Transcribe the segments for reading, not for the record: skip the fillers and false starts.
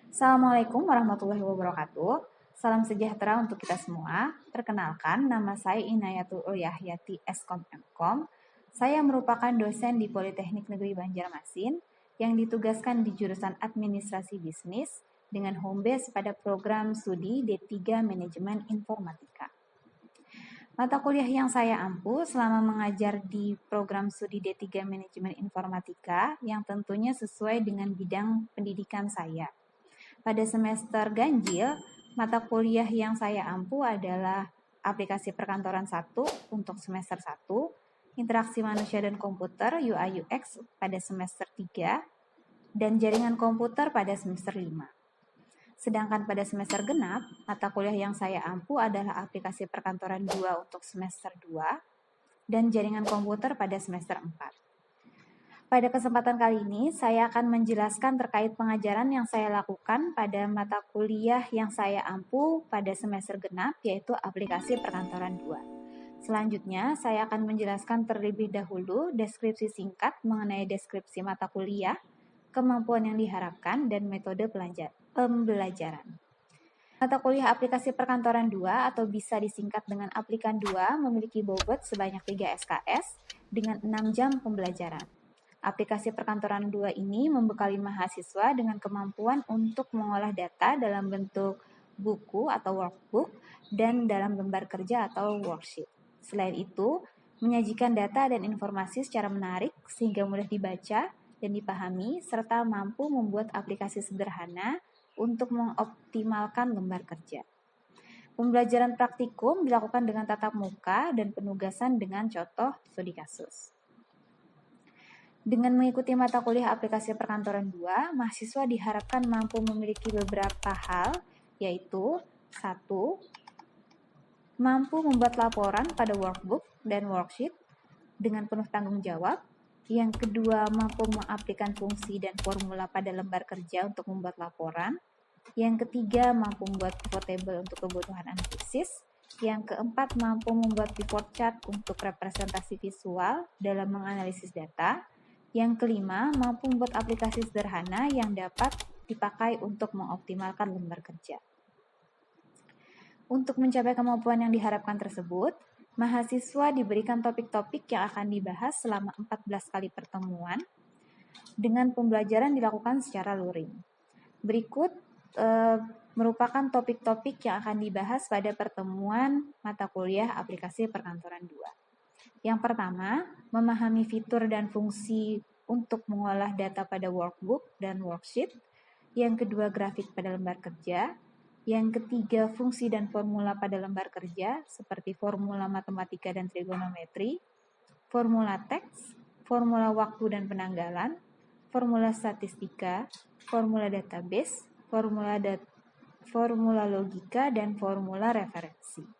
Assalamualaikum warahmatullahi wabarakatuh. Salam sejahtera untuk kita semua. Perkenalkan, nama saya Inayatul Yahyati Eskom Mkom. Saya merupakan dosen di Politeknik Negeri Banjarmasin yang ditugaskan di jurusan Administrasi Bisnis dengan home base pada program studi D3 Manajemen Informatika. Mata kuliah yang saya ampu selama mengajar di program studi D3 Manajemen Informatika yang tentunya sesuai dengan bidang pendidikan saya. Pada semester ganjil, mata kuliah yang saya ampu adalah aplikasi perkantoran 1 untuk semester 1, interaksi manusia dan komputer UI UX pada semester 3, dan jaringan komputer pada semester 5. Sedangkan pada semester genap, mata kuliah yang saya ampu adalah aplikasi perkantoran 2 untuk semester 2 dan jaringan komputer pada semester 4. Pada kesempatan kali ini, saya akan menjelaskan terkait pengajaran yang saya lakukan pada mata kuliah yang saya ampu pada semester genap, yaitu aplikasi perkantoran 2. Selanjutnya, saya akan menjelaskan terlebih dahulu deskripsi singkat mengenai deskripsi mata kuliah, kemampuan yang diharapkan, dan metode pembelajaran. Mata kuliah aplikasi perkantoran 2 atau bisa disingkat dengan aplikan 2 memiliki bobot sebanyak 3 SKS dengan 6 jam pembelajaran. Aplikasi perkantoran 2 ini membekali mahasiswa dengan kemampuan untuk mengolah data dalam bentuk buku atau workbook dan dalam lembar kerja atau worksheet. Selain itu, menyajikan data dan informasi secara menarik sehingga mudah dibaca dan dipahami, serta mampu membuat aplikasi sederhana untuk mengoptimalkan lembar kerja. Pembelajaran praktikum dilakukan dengan tatap muka dan penugasan dengan contoh studi kasus. Dengan mengikuti mata kuliah aplikasi perkantoran 2, mahasiswa diharapkan mampu memiliki beberapa hal, yaitu 1. Mampu membuat laporan pada workbook dan worksheet dengan penuh tanggung jawab. Yang kedua, mampu mengaplikasikan fungsi dan formula pada lembar kerja untuk membuat laporan. Yang ketiga, mampu membuat pivot table untuk kebutuhan analisis. Yang keempat, mampu membuat pivot chart untuk representasi visual dalam menganalisis data. Yang kelima, mampu membuat aplikasi sederhana yang dapat dipakai untuk mengoptimalkan lembar kerja. Untuk mencapai kemampuan yang diharapkan tersebut, mahasiswa diberikan topik-topik yang akan dibahas selama 14 kali pertemuan dengan pembelajaran dilakukan secara luring. Berikut merupakan topik-topik yang akan dibahas pada pertemuan mata kuliah aplikasi perkantoran 2. Yang pertama, memahami fitur dan fungsi untuk mengolah data pada workbook dan worksheet. Yang kedua, grafik pada lembar kerja. Yang ketiga, fungsi dan formula pada lembar kerja, seperti formula matematika dan trigonometri, formula teks, formula waktu dan penanggalan, formula statistika, formula database, formula logika, dan formula referensi.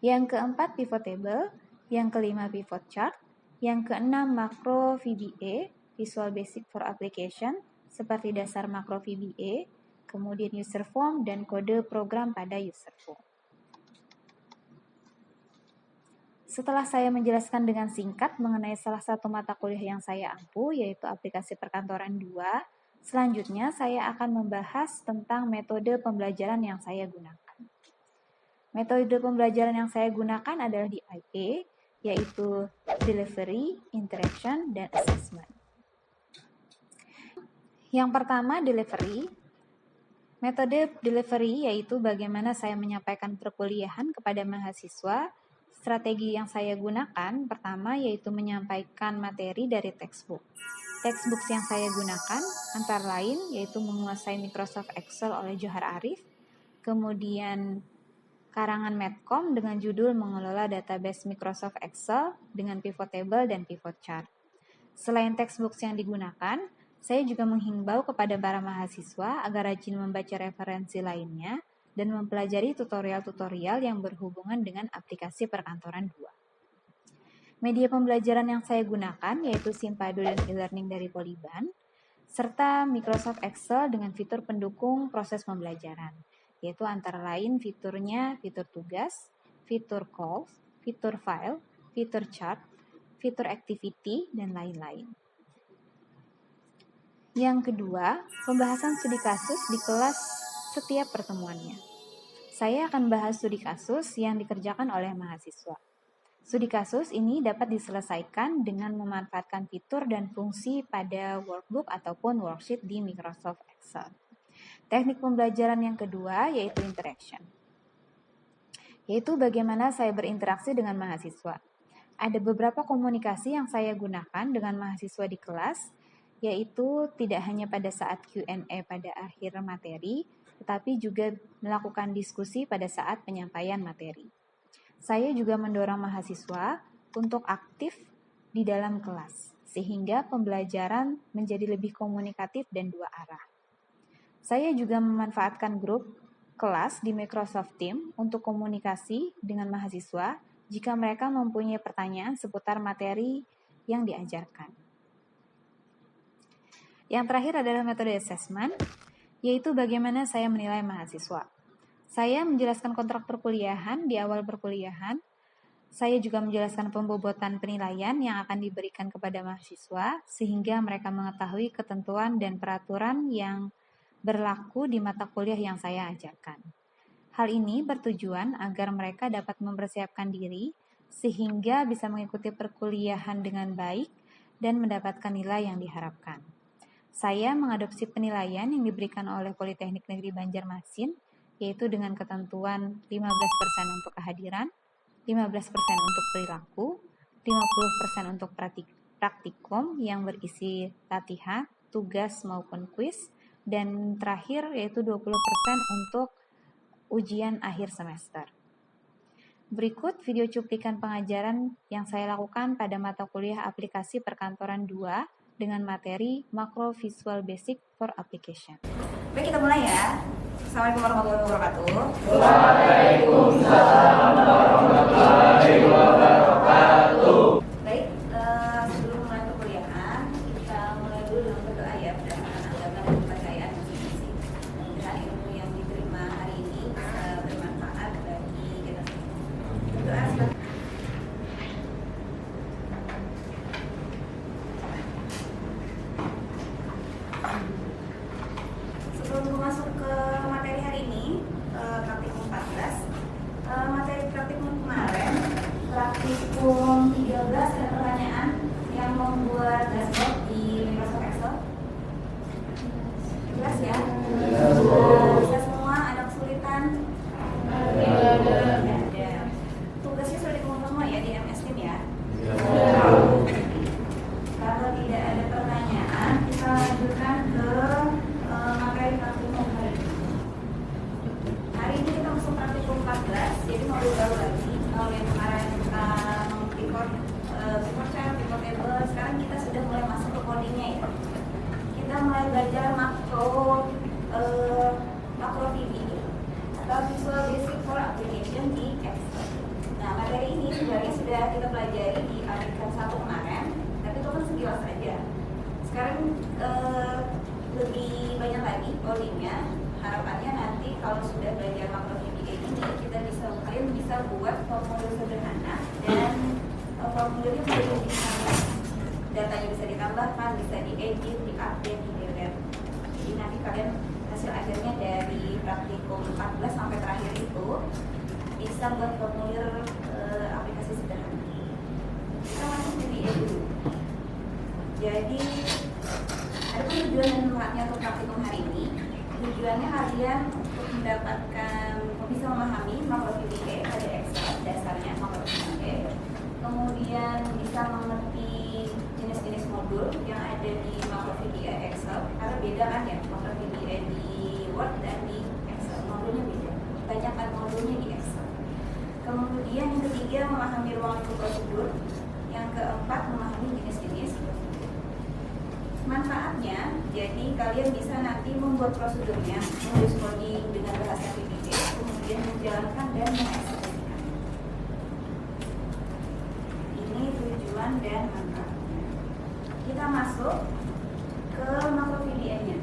Yang keempat, pivot table. Yang kelima, pivot chart. Yang keenam, makro VBA, Visual Basic for Application, seperti dasar makro VBA, kemudian user form dan kode program pada user form. Setelah saya menjelaskan dengan singkat mengenai salah satu mata kuliah yang saya ampu, yaitu aplikasi perkantoran 2, selanjutnya saya akan membahas tentang metode pembelajaran yang saya gunakan. Metode pembelajaran yang saya gunakan adalah DIA, yaitu Delivery, Interaction, dan Assessment. Yang pertama, Delivery. Metode delivery yaitu bagaimana saya menyampaikan perkuliahan kepada mahasiswa. Strategi yang saya gunakan pertama yaitu menyampaikan materi dari textbook. Textbook yang saya gunakan antara lain yaitu Menguasai Microsoft Excel oleh Johar Arif, kemudian karangan Medcom dengan judul Mengelola Database Microsoft Excel dengan pivot table dan pivot chart. Selain textbook yang digunakan, saya juga menghimbau kepada para mahasiswa agar rajin membaca referensi lainnya dan mempelajari tutorial-tutorial yang berhubungan dengan aplikasi perkantoran 2. Media pembelajaran yang saya gunakan yaitu Simpado dan e-learning dari Polyban, serta Microsoft Excel dengan fitur pendukung proses pembelajaran, yaitu antara lain fiturnya fitur tugas, fitur calls, fitur file, fitur chart, fitur activity, dan lain-lain. Yang kedua, pembahasan studi kasus di kelas setiap pertemuannya. Saya akan bahas studi kasus yang dikerjakan oleh mahasiswa. Studi kasus ini dapat diselesaikan dengan memanfaatkan fitur dan fungsi pada workbook ataupun worksheet di Microsoft Excel. Teknik pembelajaran yang kedua yaitu interaction, yaitu bagaimana saya berinteraksi dengan mahasiswa. Ada beberapa komunikasi yang saya gunakan dengan mahasiswa di kelas, yaitu tidak hanya pada saat Q&A pada akhir materi, tetapi juga melakukan diskusi pada saat penyampaian materi. Saya juga mendorong mahasiswa untuk aktif di dalam kelas, sehingga pembelajaran menjadi lebih komunikatif dan dua arah. Saya juga memanfaatkan grup kelas di Microsoft Teams untuk komunikasi dengan mahasiswa jika mereka mempunyai pertanyaan seputar materi yang diajarkan. Yang terakhir adalah metode assessment, yaitu bagaimana saya menilai mahasiswa. Saya menjelaskan kontrak perkuliahan di awal perkuliahan. Saya juga menjelaskan pembobotan penilaian yang akan diberikan kepada mahasiswa, sehingga mereka mengetahui ketentuan dan peraturan yang berlaku di mata kuliah yang saya ajarkan. Hal ini bertujuan agar mereka dapat mempersiapkan diri, sehingga bisa mengikuti perkuliahan dengan baik dan mendapatkan nilai yang diharapkan. Saya mengadopsi penilaian yang diberikan oleh Politeknik Negeri Banjarmasin, yaitu dengan ketentuan 15% untuk kehadiran, 15% untuk perilaku, 50% untuk praktikum yang berisi latihan, tugas maupun kuis, dan terakhir yaitu 20% untuk ujian akhir semester. Berikut video cuplikan pengajaran yang saya lakukan pada mata kuliah aplikasi perkantoran 2 dengan materi Macro Visual Basic for Application. Baik, kita mulai ya. Assalamualaikum warahmatullahi wabarakatuh. Waalaikumsalam warahmatullahi wabarakatuh. Baik, sebelum mulai perkuliahan, kita mulai dulu dengan berdoa ya, berdasarkan agama dan kepercayaan masing-masing. Mudah-mudahan ilmu yang diterima hari ini bisa bermanfaat bagi kita semua. Berdoa silakan. Sebelum masuk ke materi hari ini, praktikum 14, materi praktikum kemarin, praktikum 13 ada pertanyaan yang membuat dashboard di Microsoft Excel. Jelas ya? Bisa semua, ada kesulitan? Ada. Tugasnya sudah dikumpulkan semua ya di MS Team ya? Kalau tidak ada pertanyaan, kita lanjutkan ke materi praktikum hari ini. Hari ini kita masuk praktikum 14, jadi modul baru lagi. Kalau yang kemarin kita record chart, record table, sekarang kita sudah mulai masuk ke codingnya ya. Kita mulai belajar makro VBA atau Visual Basic for Application di Excel. Nah, materi ini sebenarnya sudah kita pelajari di artikel 1 kemarin, tapi itu kan sekilas saja. Sekarang lebih banyak lagi codingnya. Harapannya nanti kalau sudah belajar makro VBA ini kalian bisa buat formulir sederhana dan formulirnya bisa dinamis, datanya bisa ditambahkan, bisa diedit, diupdate, di-delete. Jadi nanti kalian hasil akhirnya dari praktikum 14 sampai terakhir itu bisa buat formulir aplikasi sederhana. Kita masuk VBA dulu. Jadi ada tujuan dan manfaatnya untuk praktikum hari ini. Tujuannya kalian untuk mendapatkan, bisa memahami makro VBA pada Excel, dasarnya makro VBA. Kemudian bisa mengerti jenis-jenis modul yang ada di makro VBA Excel. Karena beda kan ya, makro VBA di Word dan di Excel. Modulnya beda. Banyak kan modulnya di Excel. Kemudian yang ketiga, memahami ruang lingkup prosedur. Yang keempat, memahami jenis-jenis prosedur. Manfaatnya, jadi kalian bisa nanti membuat prosedurnya, menulis coding dengan bahasa VBA, kemudian menjalankan dan mengeksekusikan. Ini tujuan dan manfaatnya. Kita masuk ke makro VBA-nya.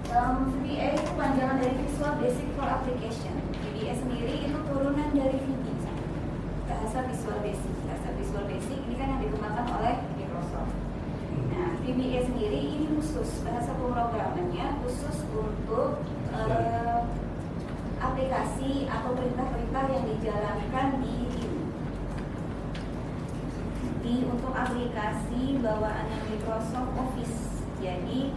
VBA itu panjangan dari Visual Basic for Application. VBA sendiri itu turunan dari VB, bahasa Visual Basic. Bahasa Visual Basic ini kan yang dikembangkan oleh Microsoft. Nah, VBA sendiri ini khusus bahasa pemrogramannya khusus untuk aplikasi atau perintah-perintah yang dijalankan di untuk aplikasi bawaannya Microsoft Office. Jadi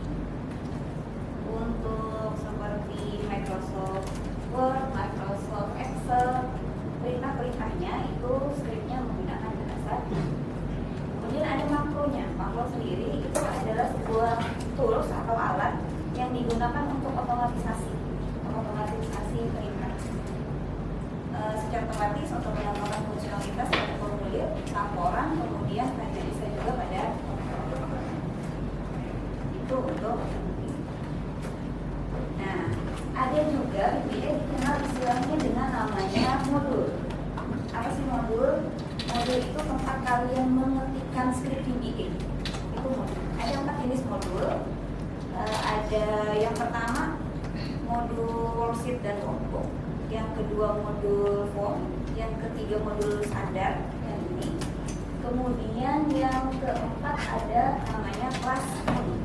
untuk seperti Microsoft Word, Microsoft Excel, perintah-perintahnya itu scriptnya menggunakan bahasa. Kemudian ada makronya. Makro sendiri itu adalah sebuah tools atau alat yang digunakan untuk otomatisasi perintah. Secara otomatis untuk melakukan fungsionalitas pada formulir, laporan, kemudian bisa juga pada itu untuk. Nah, ada juga VBA dikenal istilahnya dengan namanya modul. Apa sih modul? Modul itu tempat kalian mengetikkan skrip VBA. Itu modul. Ada 4 jenis modul. Ada yang pertama modul worksheet dan workbook, yang kedua modul form, yang ketiga modul standar yang ini. Kemudian yang keempat ada namanya kelas modul.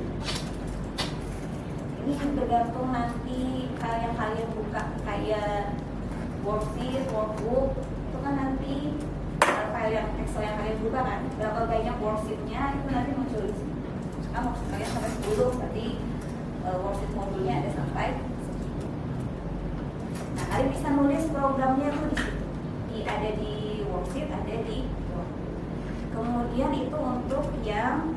Ini tergantung nanti yang kalian buka kayak worksheet, workbook itu kan nanti file yang Excel yang kalian buka kan berapa banyak worksheetnya itu nanti muncul di sini. Nah, maksud kalian sampai 10 berarti worksheet modulnya ada sampai 10. Nah, kalian bisa nulis programnya tuh di situ. Ada di worksheet, ada di workbook. Kemudian itu untuk yang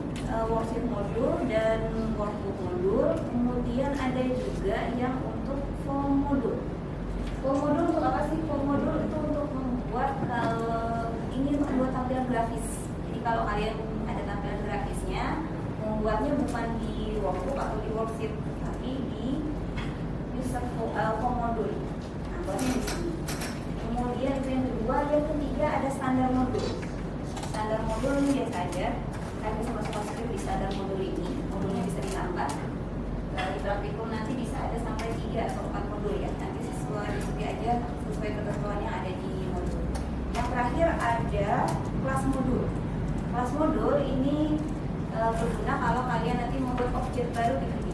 worksheet modul dan workbook modul. Kemudian ada juga yang untuk form modul. Form modul untuk apa sih? Form modul itu untuk membuat ingin membuat tampilan grafis. Jadi kalau kalian ada tampilan grafisnya, membuatnya bukan di workbook atau di worksheet, tapi di user form modul. Nah, buatnya di sini. Kemudian itu yang kedua, yang ketiga ada standar modul. Standar modul ini biasa aja. Kalian bisa masuk di standar modul ini. Modulnya bisa ditambah. Di praktikum nanti bisa ada sampai 3 atau 4 modul ya. Nanti sesuai aja sesuai ketentuan yang ada di modul. Yang terakhir ada kelas modul. Kelas modul ini berguna kalau kalian nanti membuat objek baru di sini.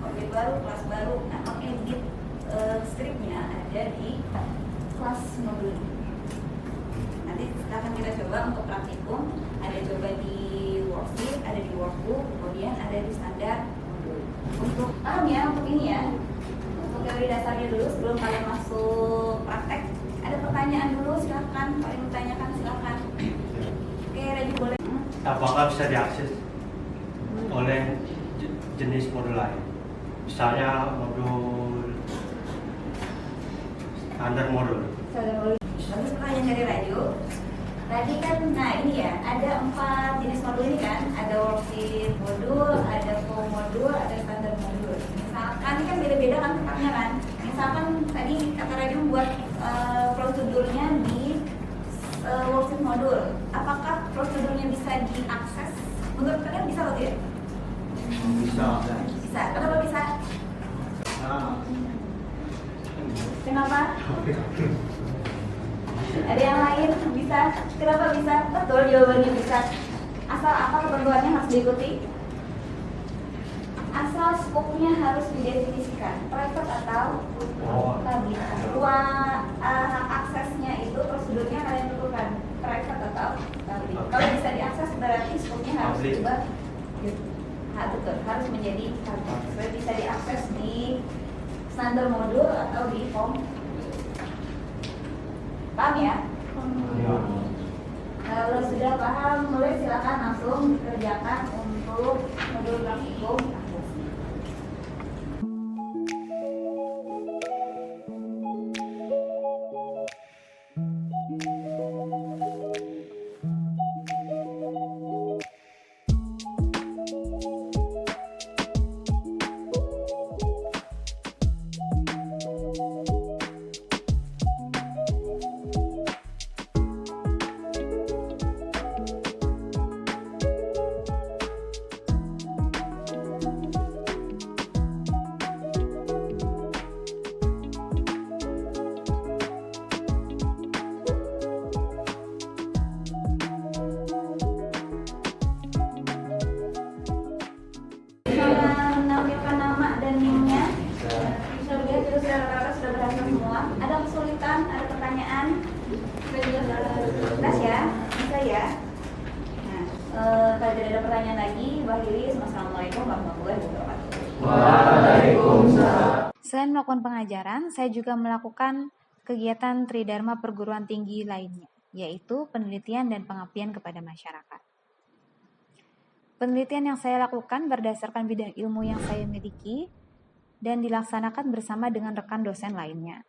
Objek baru, kelas baru. Nah, mengedit scriptnya ada di kelas modul. Nanti akan kita coba untuk praktikum. Ada coba di worksheet, ada di workbook, kemudian ada di standar modul. Untuk paham ya, untuk ini ya, untuk teori dasarnya dulu sebelum kalian masuk praktek. Ada pertanyaan dulu, silakan. Kalau ingin tanyakan silakan. Oke, Raju boleh. Apakah bisa diakses oleh jenis modul lain? Misalnya modul standar modul. Bagus pertanyaan dari Raju. Tadi kan, nah ini ya, ada 4 jenis modul ini kan. Ada worksheet modul, ada form modul, ada standar modul. Misalkan ini kan beda-beda kan tempatnya kan. Misalkan tadi kata Raju buat prosedurnya di worksheet modul. Apakah prosedurnya bisa diakses? Menurut kalian bisa atau tidak? Bisa. Bisa. Kenapa bisa? Kenapa? Ada yang lain bisa? Kenapa bisa? Betul jawabannya bisa. Asal apa ketentuannya harus diikuti? Asal scope-nya harus didefinisikan, private atau public. Aksesnya itu prosedurnya kalian tentukan, private atau public. Kalau bisa diakses berarti scope-nya harus diubah. Betul, harus menjadi public. Supaya bisa diakses di standar modul atau di form. Paham ya? Kalau sudah paham, mulai silakan langsung dikerjakan untuk modul praktikum. pertanyaan lagi, Mbak Lilis. Wassalamualaikum warahmatullahi wabarakatuh. Waalaikumsalam. Selain melakukan pengajaran, saya juga melakukan kegiatan Tridharma perguruan tinggi lainnya, yaitu penelitian dan pengabdian kepada masyarakat. Penelitian yang saya lakukan berdasarkan bidang ilmu yang saya miliki dan dilaksanakan bersama dengan rekan dosen lainnya.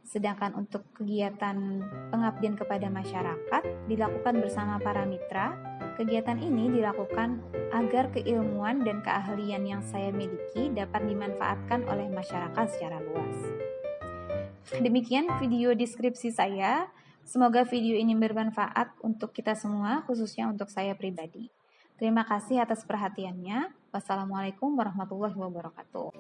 Sedangkan untuk kegiatan pengabdian kepada masyarakat dilakukan bersama para mitra. Kegiatan ini dilakukan agar keilmuan dan keahlian yang saya miliki dapat dimanfaatkan oleh masyarakat secara luas. Demikian video deskripsi saya. Semoga video ini bermanfaat untuk kita semua, khususnya untuk saya pribadi. Terima kasih atas perhatiannya. Wassalamualaikum warahmatullahi wabarakatuh.